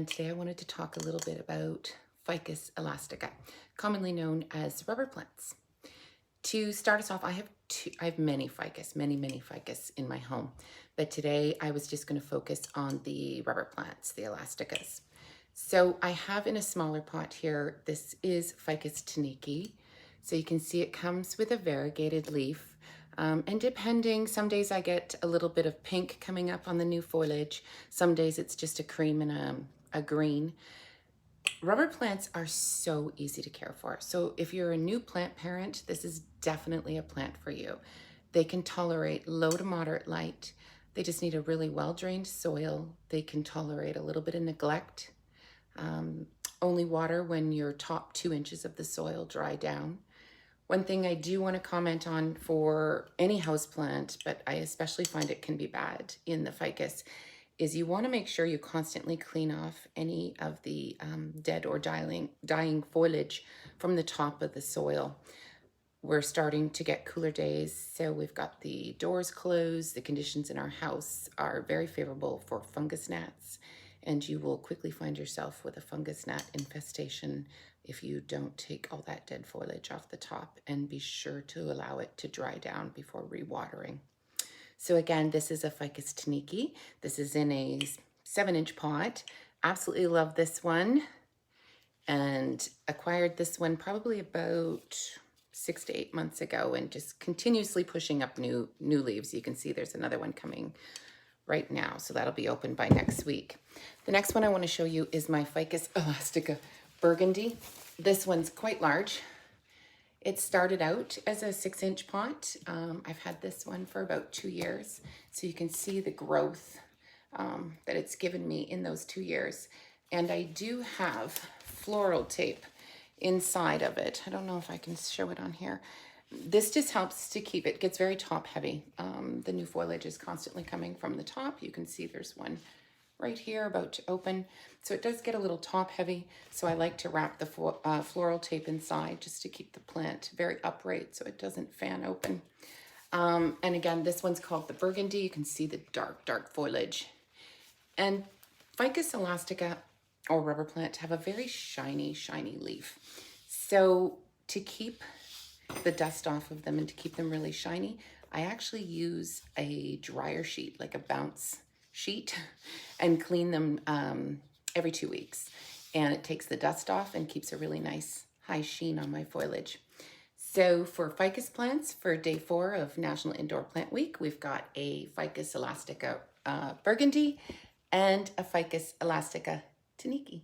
And today I wanted to talk a little bit about Ficus Elastica, commonly known as rubber plants. To start us off, I have many ficus in my home, but today I was just going to focus on the rubber plants, the Elasticas. So I have in a smaller pot here, this is Ficus Tineke. So you can see it comes with a variegated leaf. And depending, some days I get a little bit of pink coming up on the new foliage. Some days it's just a cream and a green. Rubber plants are so easy to care for. So if you're a new plant parent, this is definitely a plant for you. They can tolerate low to moderate light. They just need a really well-drained soil. They can tolerate a little bit of neglect. Only water when your top 2 inches of the soil dry down. One thing I do want to comment on for any houseplant, but I especially find it can be bad in the ficus, is you want to make sure you constantly clean off any of the dead or dying foliage from the top of the soil. We're starting to get cooler days, so we've got the doors closed. The conditions in our house are very favorable for fungus gnats, and you will quickly find yourself with a fungus gnat infestation if you don't take all that dead foliage off the top, and be sure to allow it to dry down before rewatering. So again, this is a Ficus Tineke. This is in a 7-inch pot. Absolutely love this one, and acquired this one probably about 6 to 8 months ago, and just continuously pushing up new leaves. You can see there's another one coming right now, so that'll be open by next week. The next one I want to show you is my Ficus Elastica Burgundy. This one's quite large. It started out as a 6-inch pot. I've had this one for about 2 years, so you can see the growth that it's given me in those 2 years. And I do have floral tape inside of it. I don't know if I can show it on here. This just helps to keep it, gets very top heavy. The new foliage is constantly coming from the top. You can see there's one right here about to open. So it does get a little top heavy. So I like to wrap the floral tape inside just to keep the plant very upright so it doesn't fan open. And again, this one's called the Burgundy. You can see the dark foliage. And Ficus Elastica, or rubber plant, have a very shiny leaf. So to keep the dust off of them and to keep them really shiny, I actually use a dryer sheet, like a bounce sheet, and clean them every 2 weeks. And it takes the dust off and keeps a really nice high sheen on my foliage. So for ficus plants, for day 4 of National Indoor Plant Week, we've got a Ficus Elastica Burgundy and a Ficus Elastica Tineke.